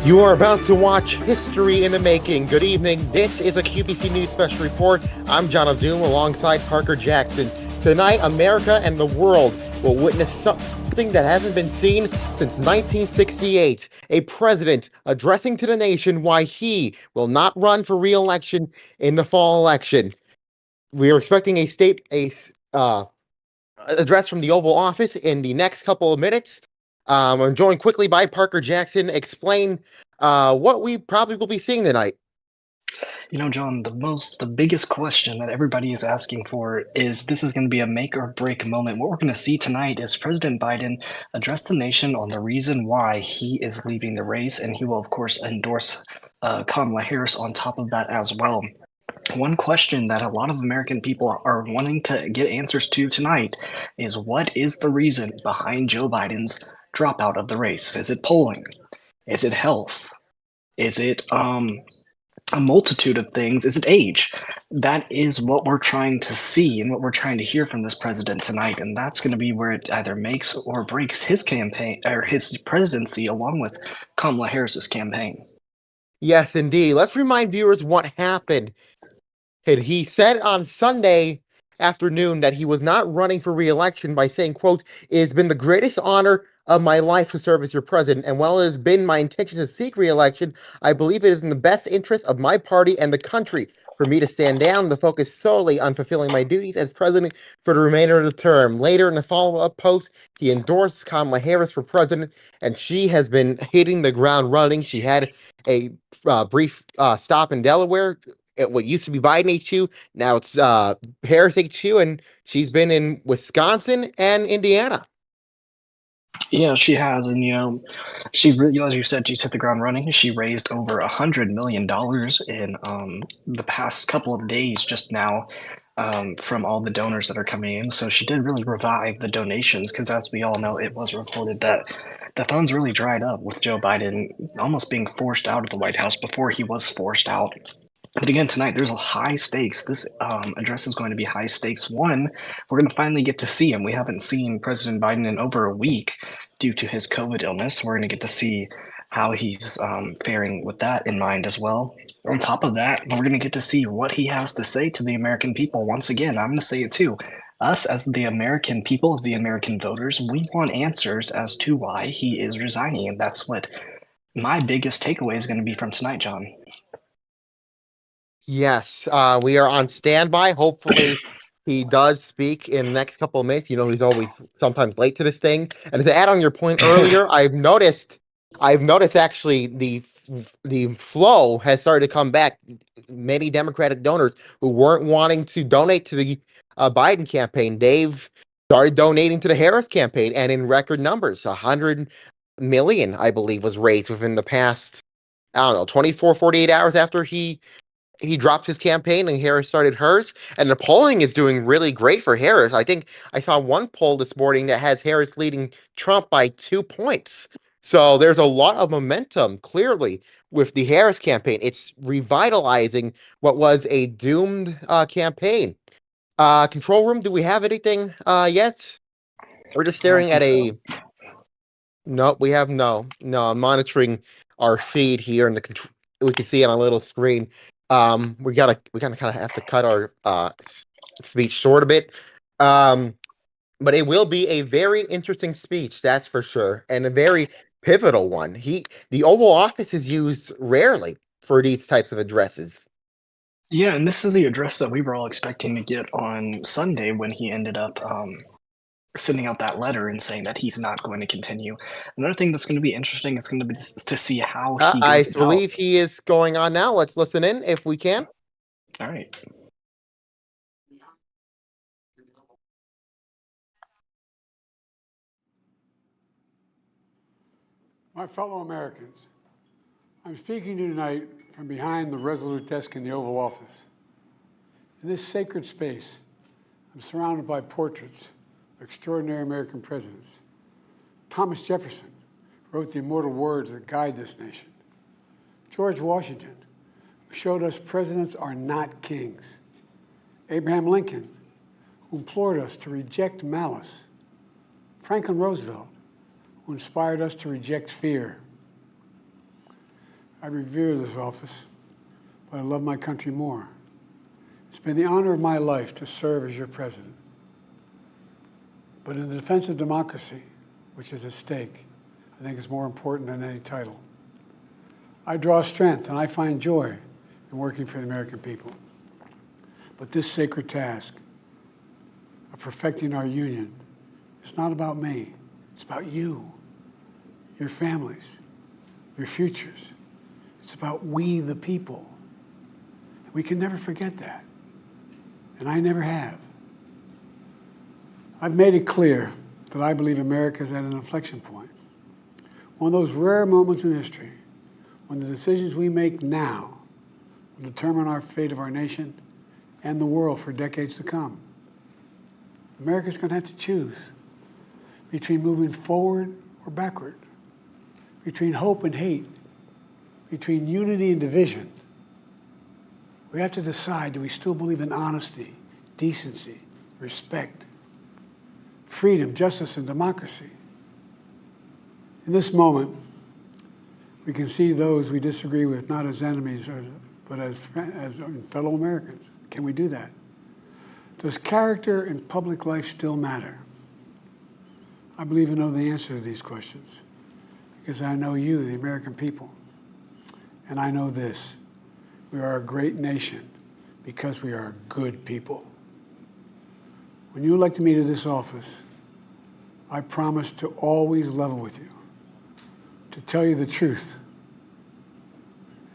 You are about to watch History in the Making. Good evening. This is a QBC News Special Report. I'm John of Doom alongside Parker Jackson. Tonight, America and the world will witness something that hasn't been seen since 1968. A president addressing to the nation why he will not run for re-election in the fall election. We are expecting address from the Oval Office in the next couple of minutes. I'm joined quickly by Parker Jackson. Explain what we probably will be seeing tonight. John, the biggest question that everybody is asking for is this is going to be a make or break moment. What we're going to see tonight is President Biden address the nation on the reason why he is leaving the race, and he will, of course, endorse Kamala Harris on top of that as well. One question that a lot of American people are wanting to get answers to tonight is what is the reason behind Joe Biden's dropout of the race? Is it polling? Is it health? Is it a multitude of things? Is it age? That is what we're trying to see and what we're trying to hear from this president tonight, and that's going to be where it either makes or breaks his campaign or his presidency, along with Kamala Harris's campaign. Yes, indeed. Let's remind viewers what happened. He said on Sunday afternoon that he was not running for re-election by saying, quote, "It has been the greatest honor of my life to serve as your president, and while it has been my intention to seek re-election, I believe it is in the best interest of my party and the country for me to stand down and to focus solely on fulfilling my duties as president for the remainder of the term." Later in the follow-up post, he endorsed Kamala Harris for president, and she has been hitting the ground running. She had a brief stop in Delaware at what used to be Biden HQ. Now it's Harris HQ, and she's been in Wisconsin and Indiana. Yeah, she has, and she really, as you said, she's hit the ground running. She raised over $100 million in the past couple of days just now from all the donors that are coming in. So she did really revive the donations because, as we all know, it was reported that the funds really dried up with Joe Biden almost being forced out of the White House before he was forced out. But again, tonight there's a high stakes. This address is going to be high stakes. One, we're going to finally get to see him. We haven't seen President Biden in over a week due to his COVID illness. We're going to get to see how he's faring with that in mind as well. On top of that, we're going to get to see what he has to say to the American people. Once again, I'm going to say it too. Us, as the American people, as the American voters, we want answers as to why he is resigning. And that's what my biggest takeaway is going to be from tonight, John. Yes, we are on standby. Hopefully, he does speak in the next couple of minutes. He's always sometimes late to this thing. And to add on your point earlier, I've noticed actually the flow has started to come back. Many Democratic donors who weren't wanting to donate to the Biden campaign, they've started donating to the Harris campaign, and in record numbers. 100 million, I believe, was raised within the past, I don't know, 24, 48 hours after he dropped his campaign and Harris started hers. And the polling is doing really great for Harris. I think I saw one poll this morning that has Harris leading Trump by 2 points. So there's a lot of momentum, clearly, with the Harris campaign. It's revitalizing what was a doomed campaign. Control room, do we have anything yet? We're just staring at a... No, we have no. I'm monitoring our feed here, and we can see it on a little screen. We kind of have to cut our speech short a bit. But it will be a very interesting speech, that's for sure, and a very pivotal one. The Oval Office is used rarely for these types of addresses. Yeah, and this is the address that we were all expecting to get on Sunday when he ended up sending out that letter and saying that he's not going to continue. Another thing that's going to be interesting is going to be to see how he I goes about. believe he is going on now. Let's listen in if we can. All right. My fellow Americans, I'm speaking to you tonight from behind the resolute desk in the Oval Office. In this sacred space, I'm surrounded by portraits of extraordinary American presidents. Thomas Jefferson wrote the immortal words that guide this nation. George Washington, who showed us presidents are not kings. Abraham Lincoln, who implored us to reject malice. Franklin Roosevelt, who inspired us to reject fear. I revere this office, but I love my country more. It's been the honor of my life to serve as your president. But in the defense of democracy, which is at stake, I think it's more important than any title. I draw strength and I find joy in working for the American people. But this sacred task of perfecting our union is not about me. It's about you, your families, your futures. It's about we, the people. We can never forget that. And I never have. I've made it clear that I believe America is at an inflection point. One of those rare moments in history when the decisions we make now will determine our fate of our nation and the world for decades to come. America's going to have to choose between moving forward or backward, between hope and hate, between unity and division. We have to decide, do we still believe in honesty, decency, respect, freedom, justice, and democracy? In this moment, we can see those we disagree with not as enemies, but as fellow Americans. Can we do that? Does character in public life still matter? I believe I know the answer to these questions because I know you, the American people. And I know this: we are a great nation because we are good people. When you elected me to this office, I promised to always level with you, to tell you the truth.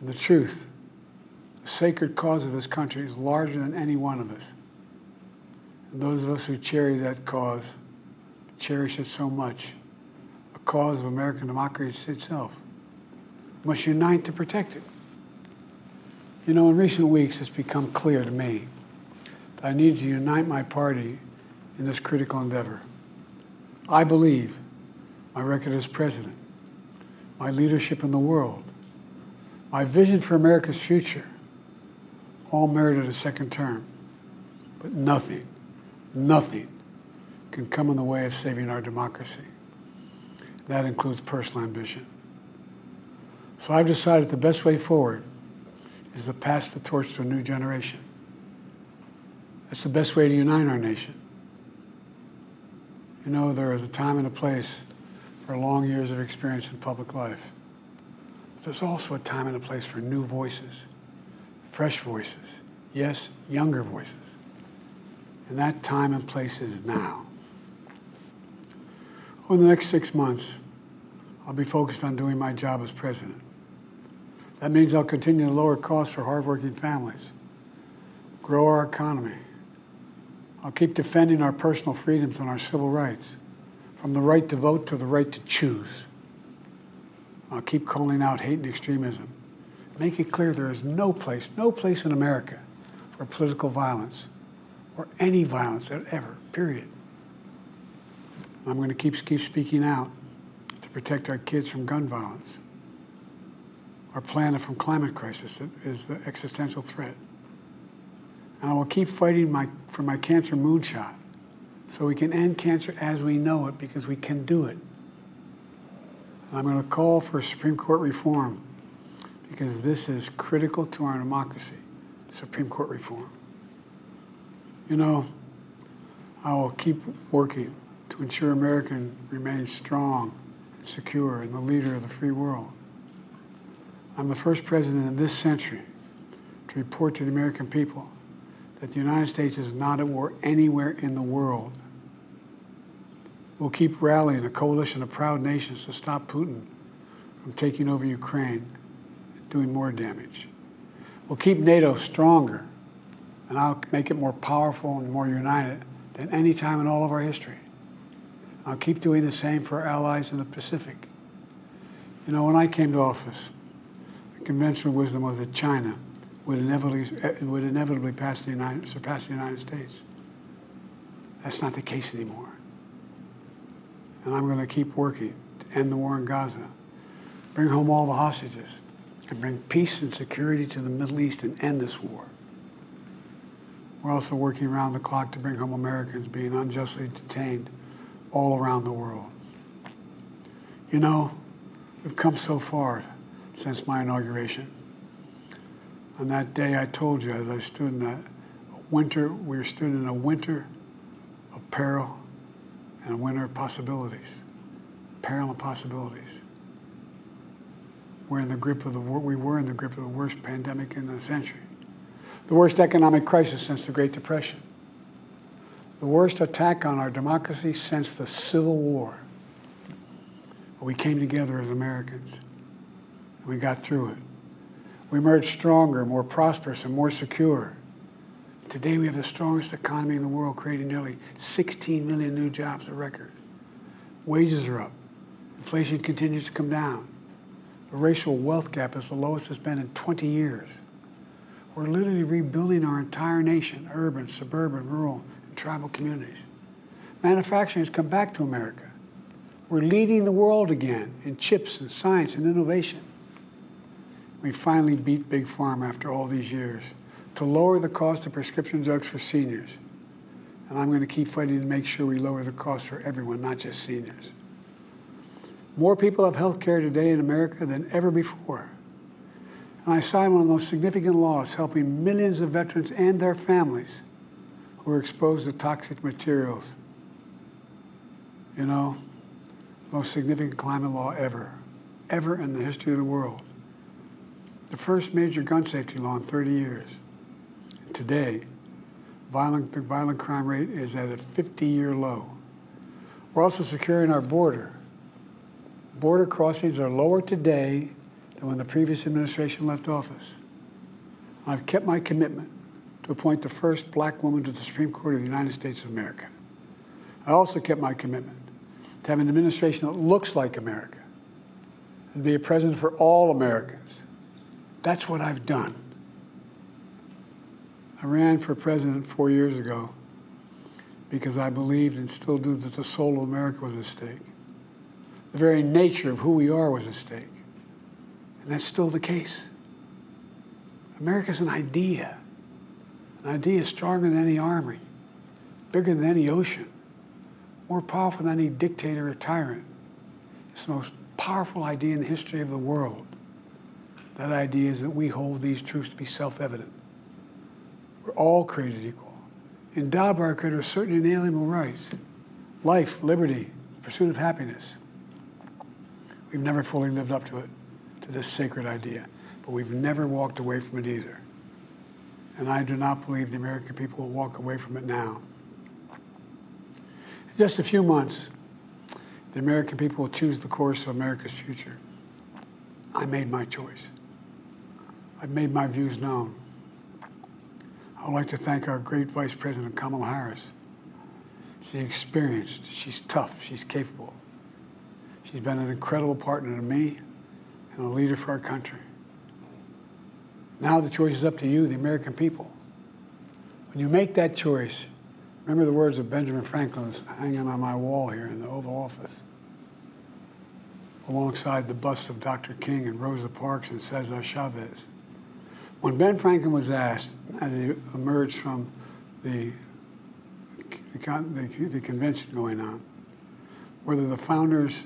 And the truth, the sacred cause of this country, is larger than any one of us. And those of us who cherish that cause, cherish it so much, a cause of American democracy itself, must unite to protect it. You know, in recent weeks, it's become clear to me that I need to unite my party in this critical endeavor. I believe my record as president, my leadership in the world, my vision for America's future, all merited a second term. But nothing can come in the way of saving our democracy. That includes personal ambition. So I've decided the best way forward is to pass the torch to a new generation. That's the best way to unite our nation. You know, there is a time and a place for long years of experience in public life. But there's also a time and a place for new voices, fresh voices, yes, younger voices. And that time and place is now. Over the next 6 months, I'll be focused on doing my job as president. That means I'll continue to lower costs for hardworking families, grow our economy. I'll keep defending our personal freedoms and our civil rights, from the right to vote to the right to choose. I'll keep calling out hate and extremism. Make it clear there is no place in America for political violence or any violence ever, period. I'm going to keep speaking out to protect our kids from gun violence, our planet from climate crisis that is the existential threat. And I will keep fighting for my cancer moonshot so we can end cancer as we know it, because we can do it. And I'm going to call for Supreme Court reform because this is critical to our democracy, Supreme Court reform. You know, I will keep working to ensure America remains strong and secure and the leader of the free world. I'm the first president in this century to report to the American people that the United States is not at war anywhere in the world. We'll keep rallying a coalition of proud nations to stop Putin from taking over Ukraine and doing more damage. We'll keep NATO stronger, and I'll make it more powerful and more united than any time in all of our history. I'll keep doing the same for our allies in the Pacific. You know, when I came to office, the conventional wisdom was that China would inevitably surpass the United States. That's not the case anymore. And I'm going to keep working to end the war in Gaza, bring home all the hostages, and bring peace and security to the Middle East and end this war. We're also working around the clock to bring home Americans being unjustly detained all around the world. You know, we've come so far since my inauguration. On that day, I told you, as I stood in that winter, we were stood in a winter of peril and a winter of possibilities. Peril and possibilities. We were in the grip of the worst pandemic in the century, the worst economic crisis since the Great Depression, the worst attack on our democracy since the Civil War. But we came together as Americans, and we got through it. We emerged stronger, more prosperous, and more secure. Today we have the strongest economy in the world, creating nearly 16 million new jobs, a record. Wages are up. Inflation continues to come down. The racial wealth gap is the lowest it's been in 20 years. We're literally rebuilding our entire nation, urban, suburban, rural, and tribal communities. Manufacturing has come back to America. We're leading the world again in chips and science and innovation. We finally beat Big Pharma after all these years to lower the cost of prescription drugs for seniors. And I'm going to keep fighting to make sure we lower the cost for everyone, not just seniors. More people have health care today in America than ever before. And I signed one of the most significant laws helping millions of veterans and their families who are exposed to toxic materials. You know, the most significant climate law ever in the history of the world. The first major gun safety law in 30 years. And today, the violent crime rate is at a 50-year low. We're also securing our border. Border crossings are lower today than when the previous administration left office. I've kept my commitment to appoint the first black woman to the Supreme Court of the United States of America. I also kept my commitment to have an administration that looks like America and be a president for all Americans. That's what I've done. I ran for president 4 years ago because I believed and still do that the soul of America was at stake. The very nature of who we are was at stake. And that's still the case. America's an idea. An idea stronger than any army, bigger than any ocean, more powerful than any dictator or tyrant. It's the most powerful idea in the history of the world. That idea is that we hold these truths to be self-evident. We're all created equal, endowed by our Creator with certain inalienable rights: life, liberty, pursuit of happiness. We've never fully lived up to it, to this sacred idea, but we've never walked away from it either. And I do not believe the American people will walk away from it now. In just a few months, the American people will choose the course of America's future. I made my choice. I've made my views known. I would like to thank our great Vice President, Kamala Harris. She's experienced, she's tough, she's capable. She's been an incredible partner to me and a leader for our country. Now the choice is up to you, the American people. When you make that choice, remember the words of Benjamin Franklin hanging on my wall here in the Oval Office, alongside the busts of Dr. King and Rosa Parks and Cesar Chavez. When Ben Franklin was asked, as he emerged from the convention going on, whether the founders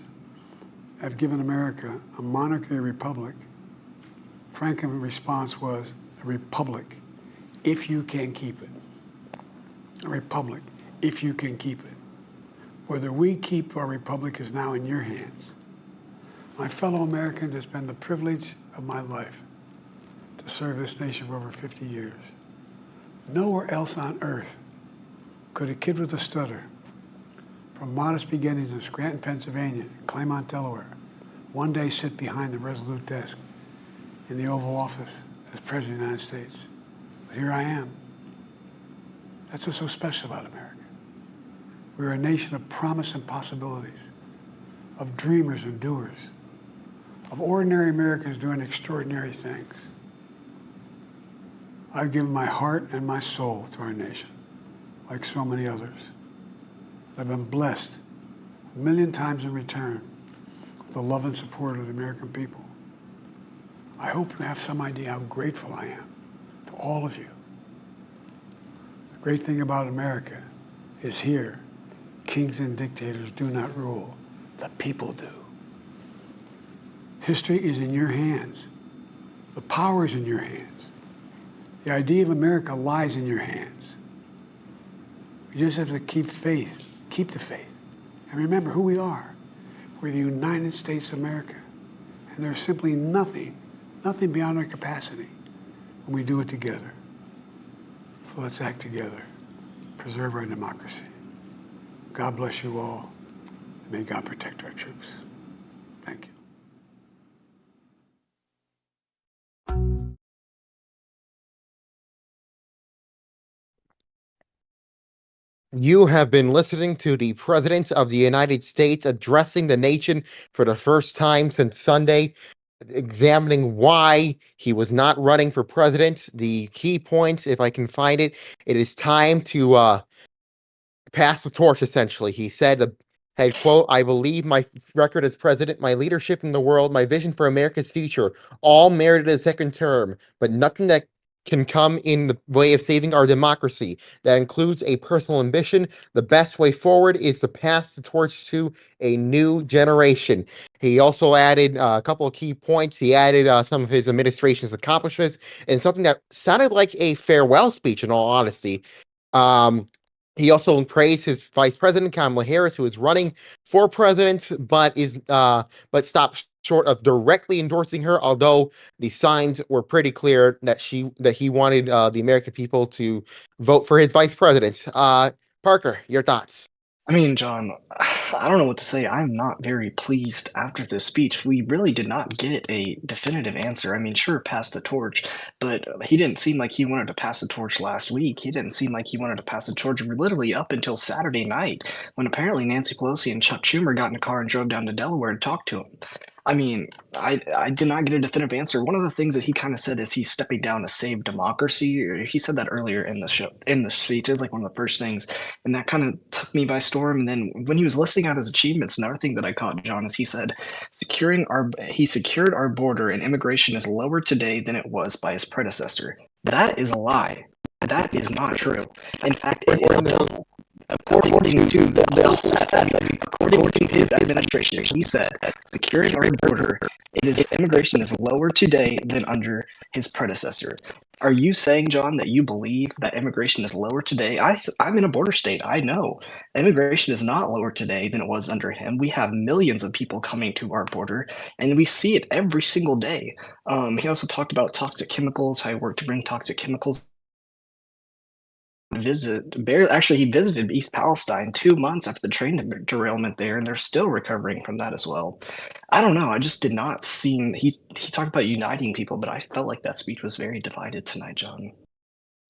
have given America a monarchy or republic, Franklin's response was, a republic, if you can keep it. A republic, if you can keep it. Whether we keep our republic is now in your hands. My fellow Americans, it's been the privilege of my life to serve this nation for over 50 years. Nowhere else on earth could a kid with a stutter, from modest beginnings in Scranton, Pennsylvania, and Claymont, Delaware, one day sit behind the resolute desk in the Oval Office as President of the United States. But here I am. That's what's so special about America. We're a nation of promise and possibilities, of dreamers and doers, of ordinary Americans doing extraordinary things. I've given my heart and my soul to our nation, like so many others. I've been blessed a million times in return with the love and support of the American people. I hope you have some idea how grateful I am to all of you. The great thing about America is here, kings and dictators do not rule, the people do. History is in your hands. The power is in your hands. The idea of America lies in your hands. We just have to keep faith, keep the faith, and remember who we are. We're the United States of America, and there's simply nothing beyond our capacity when we do it together. So let's act together, preserve our democracy. God bless you all, and may God protect our troops. Thank you. You have been listening to the President of the United States addressing the nation for the first time since Sunday, examining why he was not running for president. The key points, if I can find it, it is time to pass the torch, essentially. He said, had quote, "I believe my record as president, my leadership in the world, my vision for America's future, all merited a second term, but nothing that can come in the way of saving our democracy. That includes a personal ambition. The best way forward is to pass the torch to a new generation." He also added a couple of key points. He added some of his administration's accomplishments and something that sounded like a farewell speech, in all honesty. Um, he also praised his vice president, Kamala Harris, who is running for president, but stopped short of directly endorsing her, although the signs were pretty clear that he wanted the American people to vote for his vice president. Parker, your thoughts? I mean, John, I don't know what to say. I'm not very pleased after this speech. We really did not get a definitive answer. I mean, sure, pass the torch, but he didn't seem like he wanted to pass the torch last week. He didn't seem like he wanted to pass the torch literally up until Saturday night, when apparently Nancy Pelosi and Chuck Schumer got in a car and drove down to Delaware to talk to him. I mean, I did not get a definitive answer. One of the things that he kind of said is he's stepping down to save democracy. Or he said that earlier in the speech. It was like one of the first things, and that kind of took me by storm. And then when he was listing out his achievements, another thing that I caught, John, is he said he secured our border and immigration is lower today than it was by his predecessor. That is a lie. That is not true. In fact, it is double. According to his administration, he said, securing our border, immigration is lower today than under his predecessor. Are you saying, John, that you believe that immigration is lower today? I'm in a border state. I know immigration is not lower today than it was under him. We have millions of people coming to our border, and we see it every single day. He also talked about toxic chemicals, how he worked to bring toxic chemicals. He visited East Palestine 2 months after the train derailment there, and they're still recovering from that as well. I don't know. I just did not seem he talked about uniting people, but I felt like that speech was very divided tonight, John.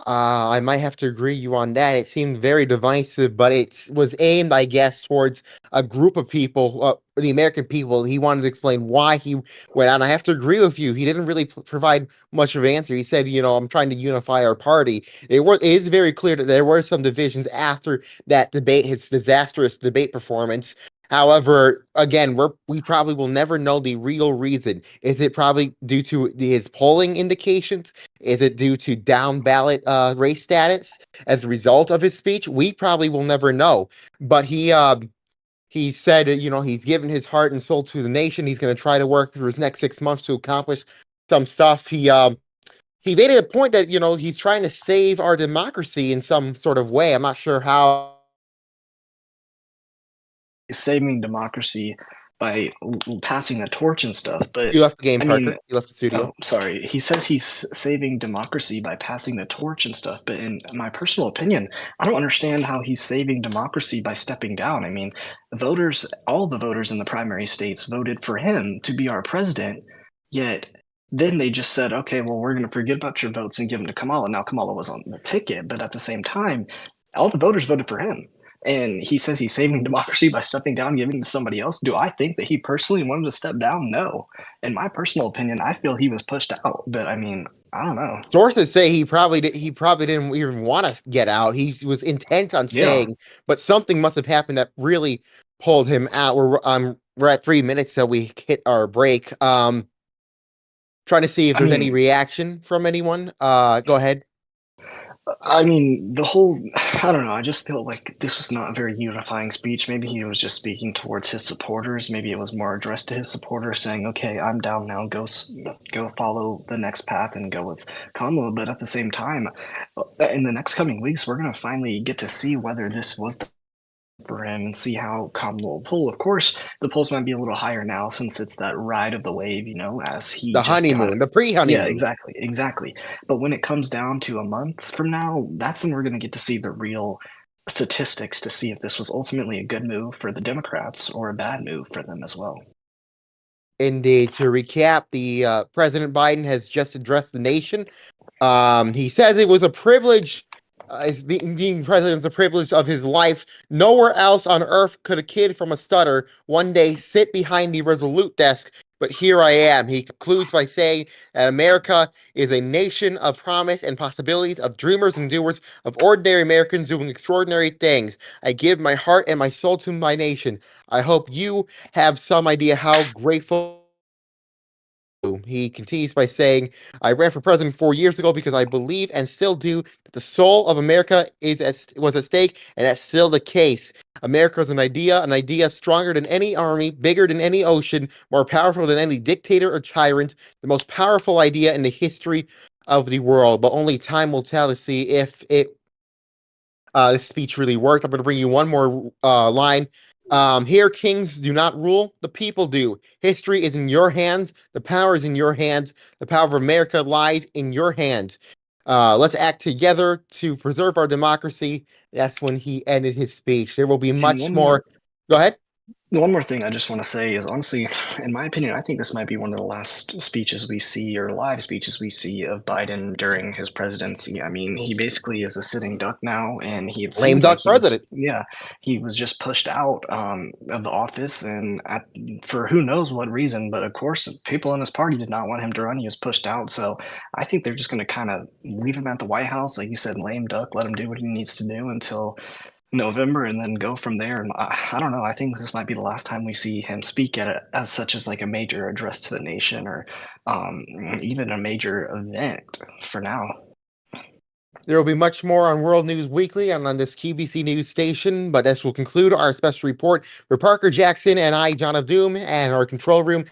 I might have to agree you on that. It seemed very divisive, but it was aimed, I guess, towards a group of people, the American people. He wanted to explain why he went out. I have to agree with you. He didn't really provide much of an answer. He said, I'm trying to unify our party. It is very clear that there were some divisions after that debate, his disastrous debate performance. However, again, we probably will never know the real reason. Is it probably due to his polling indications? Is it due to down ballot race status as a result of his speech? We probably will never know. But he said, he's given his heart and soul to the nation. He's going to try to work for his next 6 months to accomplish some stuff. He made it a point that he's trying to save our democracy in some sort of way. I'm not sure how. Saving democracy by passing the torch and stuff, but You left the game, Parker. You left the studio. Oh, sorry. He says he's saving democracy by passing the torch and stuff, but in my personal opinion, I don't understand how he's saving democracy by stepping down. I mean, all the voters in the primary states voted for him to be our president, yet then they just said, okay, well, we're going to forget about your votes and give them to Kamala. Now, Kamala was on the ticket, but at the same time, all the voters voted for him. And he says he's saving democracy by stepping down, giving it to somebody else. Do I think that he personally wanted to step down? No. In my personal opinion, I feel he was pushed out. But I mean, I don't know. Sources say he probably didn't even want to get out. He was intent on staying, but something must have happened that really pulled him out. We're at 3 minutes till we hit our break. Trying to see if there's any reaction from anyone. Go ahead. I mean, I don't know, I just feel like this was not a very unifying speech. Maybe he was just speaking towards his supporters. Maybe it was more addressed to his supporters saying, okay, I'm down now, go follow the next path and go with Kamala. But at the same time, in the next coming weeks, we're going to finally get to see whether this was for him and see how Kamala will pull. Of course, the polls might be a little higher now since it's that ride of the wave, as he The just got. honeymoon, the Yeah, pre-honeymoon. exactly. But when it comes down to a month from now, that's when we're going to get to see the real statistics to see if this was ultimately a good move for the Democrats or a bad move for them as well. Indeed. To recap, the President Biden has just addressed the nation. He says it was a privilege. Being president is a privilege of his life. Nowhere else on earth could a kid from a stutter one day sit behind the Resolute desk, but here I am. He concludes by saying that America is a nation of promise and possibilities, of dreamers and doers, of ordinary Americans doing extraordinary things. I give my heart and my soul to my nation. I hope you have some idea how grateful. He continues by saying, I ran for president 4 years ago because I believe and still do that the soul of America was at stake, and that's still the case. America is an idea stronger than any army, bigger than any ocean, more powerful than any dictator or tyrant, the most powerful idea in the history of the world. But only time will tell to see if this speech really worked. I'm going to bring you one more line. Here, kings do not rule, the people do. History is in your hands. The power is in your hands. The power of America lies in your hands. Let's act together to preserve our democracy. That's when he ended his speech. There will be much more. Go ahead. One more thing I just want to say is, honestly, in my opinion, I think this might be one of the last speeches we see, or live speeches we see, of Biden during his presidency. I mean, he basically is a sitting duck now, and Lame seems duck like president. he was just pushed out of the office, and for who knows what reason. But of course, people in his party did not want him to run. He was pushed out, so I think they're just going to kind of leave him at the White House, like you said, lame duck, let him do what he needs to do until November, and then go from there. And I don't know. I think this might be the last time we see him speak at it as such as like a major address to the nation, or even a major event for now. There will be much more on World News Weekly and on this QBC news station, but this will conclude our special report for Parker Jackson and I, John of Doom, and our control room.